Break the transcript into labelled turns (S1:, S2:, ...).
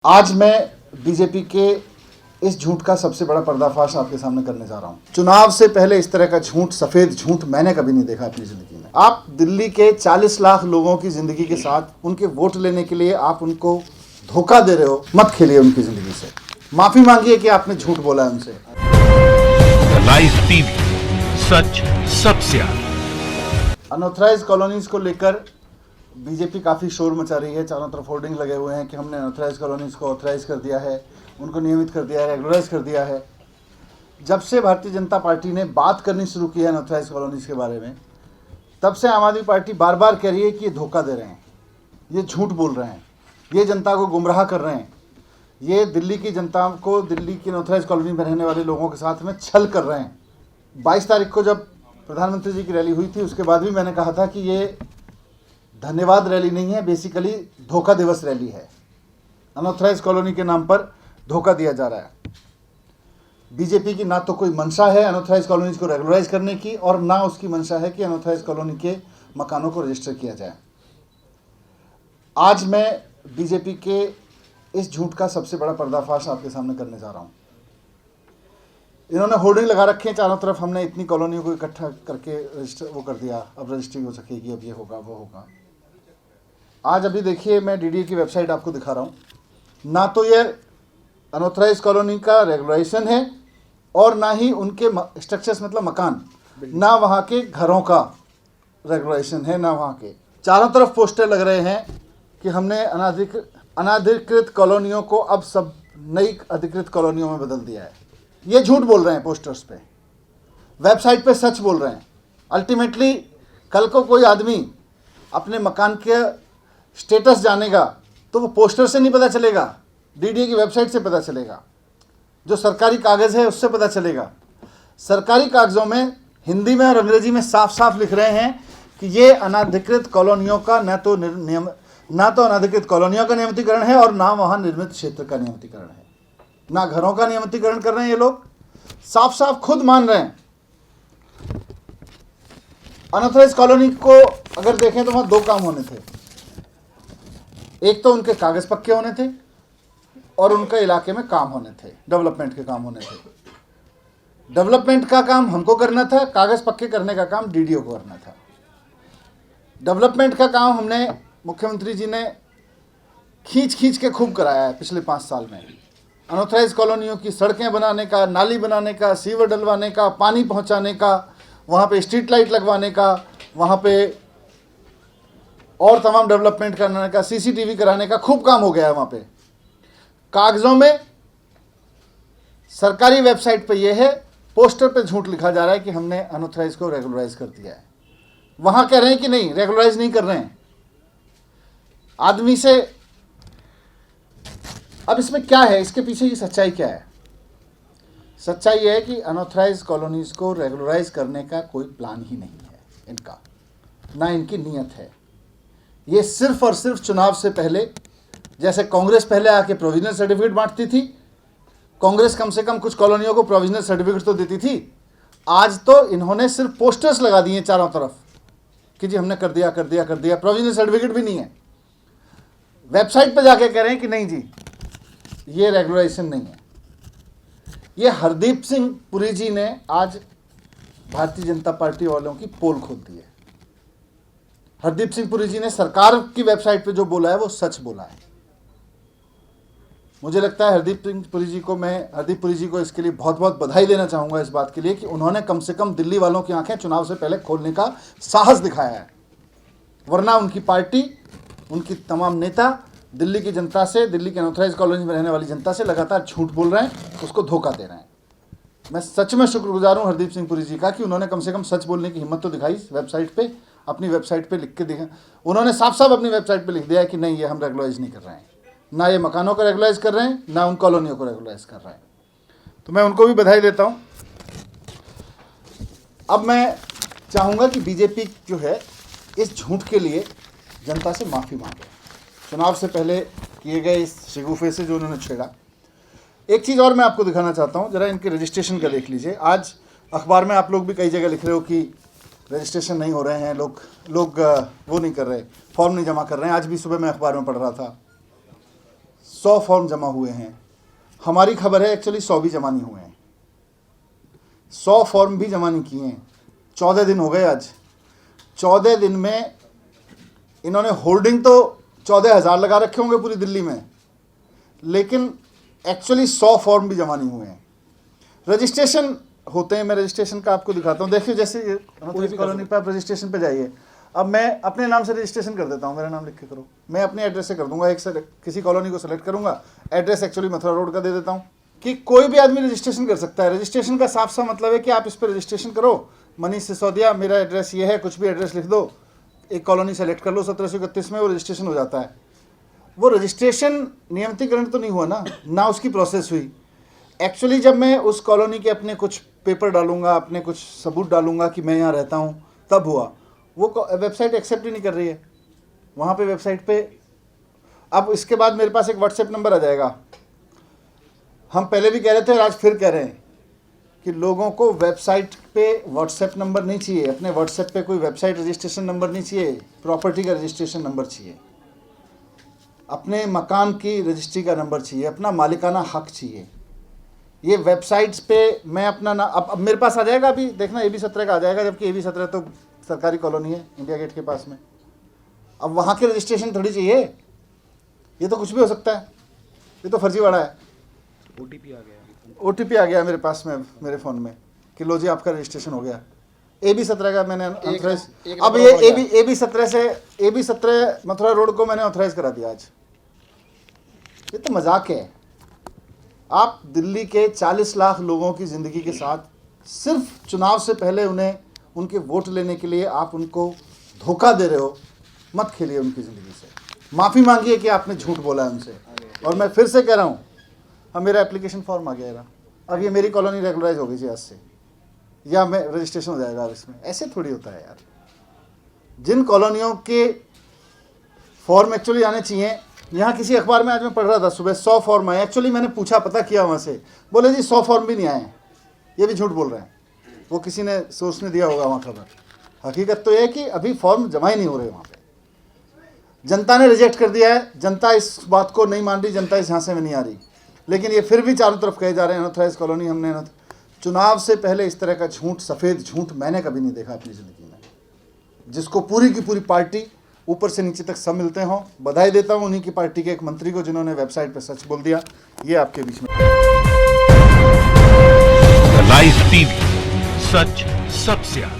S1: आज मैं बीजेपी के इस झूठ का सबसे बड़ा पर्दाफाश आपके सामने करने जा रहा हूं। चुनाव से पहले इस तरह का झूठ, सफेद झूठ मैंने कभी नहीं देखा अपनी जिंदगी में। आप दिल्ली के 40 लाख लोगों की जिंदगी के साथ उनके वोट लेने के लिए आप उनको धोखा दे रहे हो। मत खेलिए उनकी जिंदगी से। माफी मांगिए कि आपने झूठ बोला है उनसे।
S2: लाइव टीवी, सच सबसे आगे।
S1: अनऑथराइज्ड कॉलोनीज को लेकर बीजेपी काफ़ी शोर मचा रही है। चारों तरफ होर्डिंग लगे हुए हैं कि हमने अनऑथराइज्ड कॉलोनीज को ऑथराइज कर दिया है, उनको नियमित कर दिया है, रेगुलराइज कर दिया है। जब से भारतीय जनता पार्टी ने बात करनी शुरू की है अनऑथराइज्ड कॉलोनीज के बारे में, तब से आम आदमी पार्टी बार बार कह रही है कि ये धोखा दे रहे हैं, ये झूठ बोल रहे हैं, ये जनता को गुमराह कर रहे हैं, ये दिल्ली की जनता को, दिल्ली की अनऑथराइज्ड कॉलोनी में रहने वाले लोगों के साथ में छल कर रहे हैं। 22 तारीख को जब प्रधानमंत्री जी की रैली हुई थी, उसके बाद भी मैंने कहा था कि ये धन्यवाद रैली नहीं है, बेसिकली धोखा दिवस रैली है। अनऑथराइज्ड कॉलोनी के नाम पर धोखा दिया जा रहा है। बीजेपी की ना तो कोई मंशा है अनऑथराइज्ड कॉलोनीज को रेगुलराइज करने की, और ना उसकी मंशा है कि अनऑथराइज्ड कॉलोनी के मकानों को रजिस्टर किया जाए। आज मैं बीजेपी के इस झूठ का सबसे बड़ा पर्दाफाश आपके सामने करने जा रहा हूँ। इन्होंने होर्डिंग लगा रखे हैं चारों तरफ, हमने इतनी कॉलोनियों को इकट्ठा करके रजिस्टर वो कर दिया, अब रजिस्ट्री हो सकेगी, अब ये होगा वो होगा। आज अभी देखिए, मैं डीडीए की वेबसाइट आपको दिखा रहा हूँ। ना तो ये अनऑथराइज्ड कॉलोनी का रेगुलेशन है और ना ही उनके स्ट्रक्चर्स मतलब मकान, ना वहाँ के घरों का रेगुलेशन है, ना वहाँ के। चारों तरफ पोस्टर लग रहे हैं कि हमने अनाधिकृत कॉलोनियों को अब सब नई अधिकृत कॉलोनियों में बदल दिया है। ये झूठ बोल रहे हैं पोस्टर्स पे, वेबसाइट पे सच बोल रहे हैं। अल्टीमेटली कल को कोई आदमी अपने मकान के स्टेटस जानेगा तो वो पोस्टर से नहीं पता चलेगा, डीडीए की वेबसाइट से पता चलेगा। जो सरकारी कागज़ है उससे पता चलेगा। सरकारी कागज़ों में हिंदी में और अंग्रेजी में साफ साफ लिख रहे हैं कि ये अनाधिकृत कॉलोनियों का ना तो अनाधिकृत कॉलोनियों का नियमितीकरण है और ना वहाँ निर्मित क्षेत्र का नियमितीकरण है, ना घरों का नियमितीकरण कर रहे हैं। ये लोग साफ साफ खुद मान रहे हैं। अनऑथराइज्ड कॉलोनी को अगर देखें तो वहाँ दो काम होने थे। एक तो उनके कागज पक्के होने थे और उनके इलाके में काम होने थे, डेवलपमेंट के काम होने थे। डेवलपमेंट का काम हमको करना था, कागज पक्के करने का काम डीडीओ को करना था। डेवलपमेंट का काम हमने, मुख्यमंत्री जी ने खींच खींच के खूब कराया है पिछले 5 साल में। अनऑथराइज्ड कॉलोनियों की सड़कें बनाने का, नाली बनाने का, सीवर डलवाने का, पानी पहुंचाने का, वहाँ पे स्ट्रीट लाइट लगवाने का, वहाँ पे और तमाम डेवलपमेंट करने का, सीसीटीवी कराने का खूब काम हो गया है। वहाँ पे कागज़ों में, सरकारी वेबसाइट पे ये है, पोस्टर पे झूठ लिखा जा रहा है कि हमने अनऑथराइज्ड को रेगुलराइज कर दिया है। वहाँ कह रहे हैं कि नहीं, रेगुलराइज नहीं कर रहे हैं आदमी से। अब इसमें क्या है, इसके पीछे की सच्चाई क्या है? सच्चाई यह है कि अनऑथराइज्ड कॉलोनीज को रेगुलराइज करने का कोई प्लान ही नहीं है इनका, ना इनकी नीयत है। ये सिर्फ और सिर्फ चुनाव से पहले, जैसे कांग्रेस पहले आके प्रोविजनल सर्टिफिकेट बांटती थी, कांग्रेस कम से कम कुछ कॉलोनियों को प्रोविजनल सर्टिफिकेट तो देती थी। आज तो इन्होंने सिर्फ पोस्टर्स लगा दिए चारों तरफ कि जी हमने कर दिया कर दिया कर दिया, प्रोविजनल सर्टिफिकेट भी नहीं है। वेबसाइट पर जाके कह रहे हैं कि नहीं जी ये रेगुलेशन नहीं है। ये हरदीप सिंह पुरी जी ने आज भारतीय जनता पार्टी वालों की पोल खोल दी है। हरदीप सिंह पुरी जी ने सरकार की वेबसाइट पे जो बोला है वो सच बोला है। मुझे लगता है हरदीप पुरी जी को इसके लिए बहुत बहुत बधाई देना चाहूँगा, इस बात के लिए कि उन्होंने कम से कम दिल्ली वालों की आंखें चुनाव से पहले खोलने का साहस दिखाया है। वरना उनकी पार्टी, उनकी तमाम नेता दिल्ली की जनता से, दिल्ली के अनऑथराइज्ड कॉलोनी में रहने वाली जनता से लगातार झूठ बोल रहे हैं, उसको धोखा दे रहे हैं। मैं सच में शुक्रगुजार हूँ हरदीप सिंह पुरी जी का कि उन्होंने कम से कम सच बोलने की हिम्मत तो दिखाई। वेबसाइट पे, अपनी वेबसाइट पे लिख के दिखा, उन्होंने साफ साफ अपनी वेबसाइट पे लिख दिया है कि नहीं, ये हम रेगुलराइज नहीं कर रहे हैं, ना ये मकानों को रेगुलराइज कर रहे हैं, ना उन कॉलोनियों को रेगुलराइज कर रहे हैं। तो मैं उनको भी बधाई देता हूँ। अब मैं चाहूँगा कि बीजेपी जो है इस झूठ के लिए जनता से माफ़ी मांगे। चुनाव से पहले किए गए इस शगुफे से जो उन्होंने छेड़ा। एक चीज़ और मैं आपको दिखाना चाहता हूँ, ज़रा इनके रजिस्ट्रेशन का देख लीजिए। आज अखबार में आप लोग भी कई जगह लिख रहे हो कि रजिस्ट्रेशन नहीं हो रहे हैं, लोग वो नहीं कर रहे, फॉर्म नहीं जमा कर रहे हैं। आज भी सुबह मैं अखबार में पढ़ रहा था, 100 फॉर्म जमा हुए हैं। हमारी खबर है एक्चुअली 100 भी जमा नहीं हुए हैं, 100 फॉर्म भी जमा नहीं किए हैं। 14 दिन हो गए आज। 14 दिन में इन्होंने होर्डिंग तो 14,000 लगा रखे होंगे पूरी दिल्ली में, लेकिन एक्चुअली 100 फॉर्म भी जमा नहीं हुए हैं। रजिस्ट्रेशन होते हैं, मैं रजिस्ट्रेशन का आपको दिखाता हूँ। देखिए जैसे पुलिस कॉलोनी पर आप रजिस्ट्रेशन पे जाइए। अब मैं अपने नाम से रजिस्ट्रेशन कर देता हूँ, मेरा नाम लिख के करो। मैं अपने एड्रेस से कर दूंगा, किसी कॉलोनी को सेलेक्ट करूंगा, एड्रेस एक्चुअली मथुरा रोड का दे देता हूँ कि कोई भी आदमी रजिस्ट्रेशन कर सकता है। रजिस्ट्रेशन का साफ साफ मतलब है कि आप इस पर रजिस्ट्रेशन करो, मनीष सिसोदिया, मेरा एड्रेस ये है, कुछ भी एड्रेस लिख दो, एक कॉलोनी सेलेक्ट कर लो, 1731 में वो रजिस्ट्रेशन हो जाता है। वो रजिस्ट्रेशन नियमितीकरण तो नहीं हुआ ना उसकी प्रोसेस हुई। एक्चुअली जब मैं उस कॉलोनी के अपने कुछ पेपर डालूंगा, अपने कुछ सबूत डालूंगा कि मैं यहाँ रहता हूँ, तब हुआ। वो वेबसाइट एक्सेप्ट ही नहीं कर रही है वहाँ पे वेबसाइट पे। अब इसके बाद मेरे पास एक व्हाट्सएप नंबर आ जाएगा। हम पहले भी कह रहे थे और आज फिर कह रहे हैं कि लोगों को वेबसाइट पे व्हाट्सएप नंबर नहीं चाहिए, अपने व्हाट्सएप पे कोई वेबसाइट रजिस्ट्रेशन नंबर नहीं चाहिए, प्रॉपर्टी का रजिस्ट्रेशन नंबर चाहिए, अपने मकान की रजिस्ट्री का नंबर चाहिए, अपना मालिकाना हक चाहिए। ये वेबसाइट्स पे मैं अपना ना अब मेरे पास आ जाएगा, अभी देखना AB 17 का आ जाएगा, जबकि AB 17 तो सरकारी कॉलोनी है इंडिया गेट के पास में। अब वहाँ के रजिस्ट्रेशन थोड़ी चाहिए, ये तो कुछ भी हो सकता है, ये तो फर्जीवाड़ा है। OTP आ गया मेरे पास में, मेरे फ़ोन में कि लो जी आपका रजिस्ट्रेशन हो गया। AB 17 का मैंने ऑथराइज, अब ये AB 17 से AB 17 मथुरा रोड को मैंने ऑथराइज करा दिया आज। ये तो मजाक है। आप दिल्ली के 40 लाख लोगों की ज़िंदगी के साथ सिर्फ चुनाव से पहले उन्हें उनके वोट लेने के लिए आप उनको धोखा दे रहे हो। मत खेलिए उनकी ज़िंदगी से, माफ़ी मांगिए कि आपने झूठ बोला है उनसे। और मैं फिर से कह रहा हूँ, अब मेरा एप्लीकेशन फॉर्म आ गया, अब ये मेरी कॉलोनी रेगुलराइज हो गई जी आज से, या मैं रजिस्ट्रेशन हो जाएगा अब इसमें। ऐसे थोड़ी होता है यार। जिन कॉलोनियों के फॉर्म एक्चुअली आने चाहिए, यहाँ किसी अखबार में आज मैं पढ़ रहा था सुबह 100 फॉर्म आए। एक्चुअली मैंने पूछा, पता किया वहाँ से, बोले जी 100 फॉर्म भी नहीं आए, ये भी झूठ बोल रहे हैं। वो किसी ने सोर्स ने दिया होगा वहाँ खबर। हकीकत तो यह है कि अभी फॉर्म जमा ही नहीं हो रहे वहाँ पे। जनता ने रिजेक्ट कर दिया है, जनता इस बात को नहीं मान रही, जनता इस झांसे में नहीं आ रही। लेकिन ये फिर भी चारों तरफ कहे जा रहे हैं अनऑथराइज कॉलोनी हमने। चुनाव से पहले इस तरह का झूठ, सफ़ेद झूठ मैंने कभी नहीं देखा अपनी ज़िंदगी में, जिसको पूरी की पूरी पार्टी ऊपर से नीचे तक सब मिलते हों। बधाई देता हूं उन्हीं की पार्टी के एक मंत्री को जिन्होंने वेबसाइट पे सच बोल दिया। ये आपके बीच में
S2: लाइव टीवी, सच सबसे आगे।